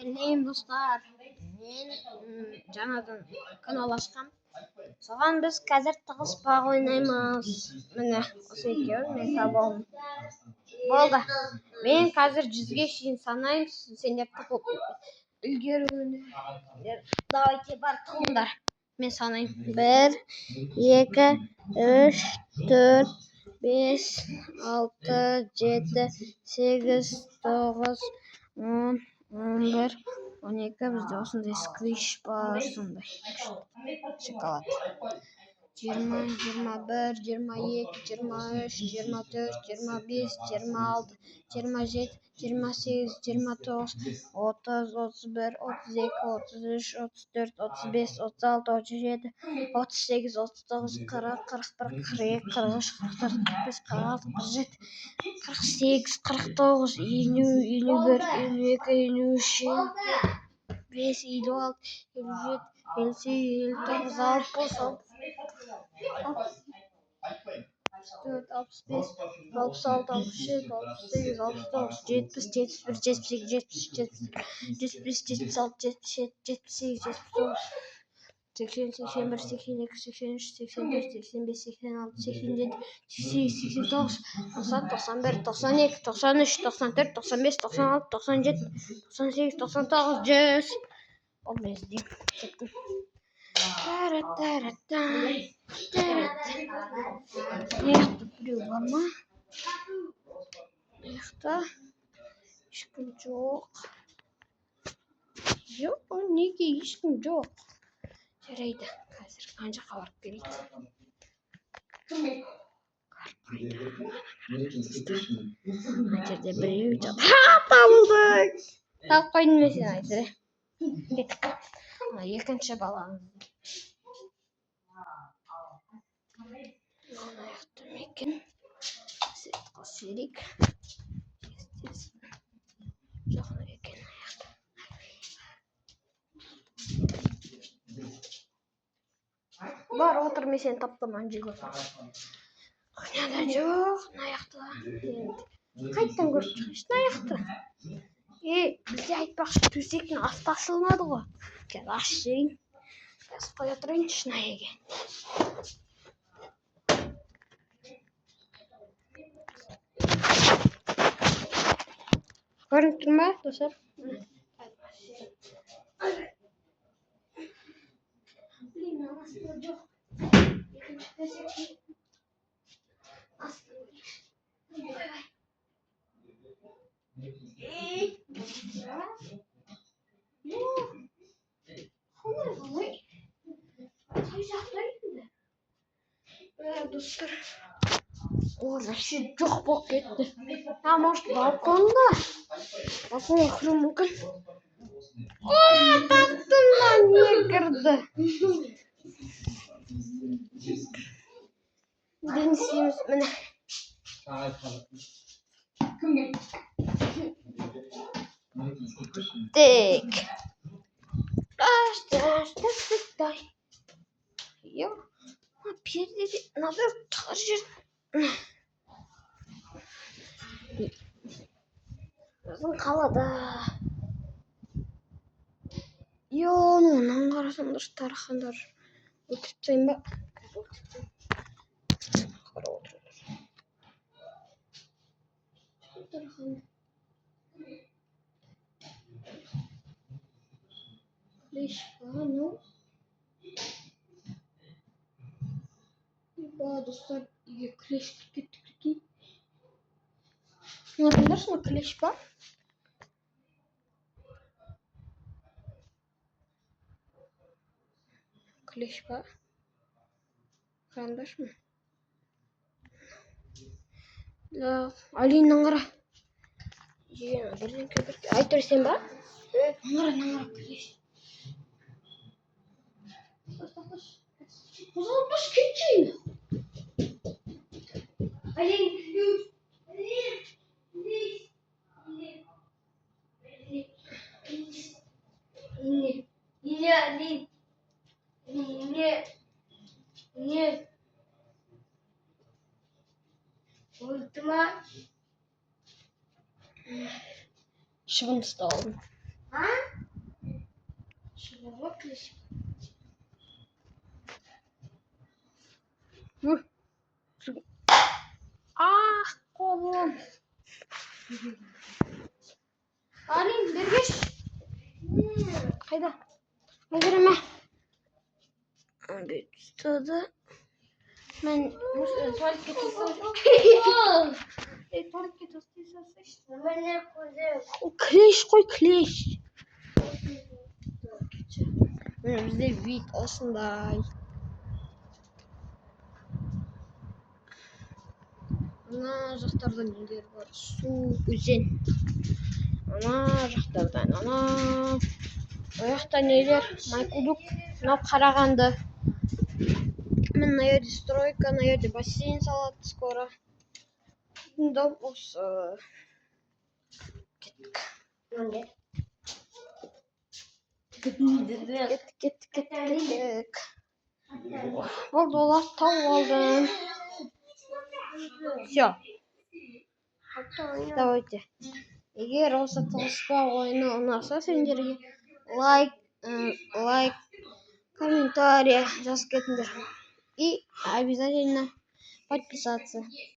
Нейм достар. Мен жаңадан канал ашкам. Соған біз қазір тығыз баг ойнаймыз. Міне, осы екеуі мен табам. Болды. Мен қазір 100-ге шейін санайым. Сендер тығып үлгеріңдер. Давайте бар тығыңдар. Мен санайым. 1, 2, 3, 4, 5, 6, 7, 8, 9, 10, 11, 12, бізде осындай сквиш бар, сондай шоколад. 20, 21, 22, 23, 24, 25, 26, 27, 28, 29, 30, 31, 32, 33, 34, 35, 36, 37, 38, 39, 40, 41, 42, 43, 44, 45, 46, 47, 48, 49, 50, 51, 52, 53, 55, 56, 57, 58, 59, 60, 64, 65, 66, 67, 68, 69, 70, 71, 72, 73, 74, 75, 76, 77, 78, 79, 80, 81, 82, 83, 84, 85, 86, 87, 88, 89, 90, 91, 92, 93, 94, 95, 96, 97, 98, 99, 100. Ол безде. Мыяқта біреу бар ма? Мыяқта ешкім жоқ. Жоқ, неге ешкім жоқ? Жарайды, қазір ана жаққа барып келейік. Мына жерде біреу жатыр. Табылдық! Тауып қойдың ба сен айтыр? Кеттік. Мына екінші баламыз. Мына жақта екен. Светқа жіберейік. Жоқ екен аяқта. Бар, отыр, мен сені таптаман жүгір. Қойнада жоқ, аяқта. Қайттан көріп шығышын аяқта. Бізде айтпақшы төсектің асты ашылмады ғой. Қазір ашып жіберейін. Қазір қоя тұрайыншы шынайыге. Көрініп тұр ма, достар? Блин, асты жоқ. Екінші төсектің асты. Қай жақта енді? Достар, ол вообще жоқ болып кетті. Может, балконда? Балконға кіру мүмкін. Таптым ба, не кірді? Бірін істейміз, міне. Так. Дай. Йо, пердеде, надо тығыр жер. Біздің қалада. Йо, онан қарасаңдар, тарахандар. Өтіп тайын ба? Қара отырыңдар. Тарахан. Клешпа, ну. Ба, достар, үйге клеш кіріп кетті. Смотрыңдаршы, ма клеш ба? Клеш ба? Қараңдаршы ма? Алиннан қара. Бірден айтыр сен ба? Наңғара клеш. Қозғалтпаш, кетшейін. Алин, плюс. Алин. Ультима. Шыбын ұсталдым. Kolum. Alin Birgeç. Hayda. Hazır ama. Bir tutada. Ben tuvalet getirdim. Tuvalet getirdim. Ben ne koyacağım? Kliş koy kliş. Bizde vit aslında. Ana жақтарда нелер бар? Су, өзен. Ана жақтардан. Ана ояқта нелер? Майқұдық. Мынау Қарағанды. Мына жерде стройка, мына жерде бассейн салады скоро. Дом осы. Кеттік. Кеттік. Болды олар тауып алдым. Все. Давайте. Егер осы тылсыспа ойыны ұнаса сендерге лайк, комментарий жазып кетіңдер. И обязательно подписаться.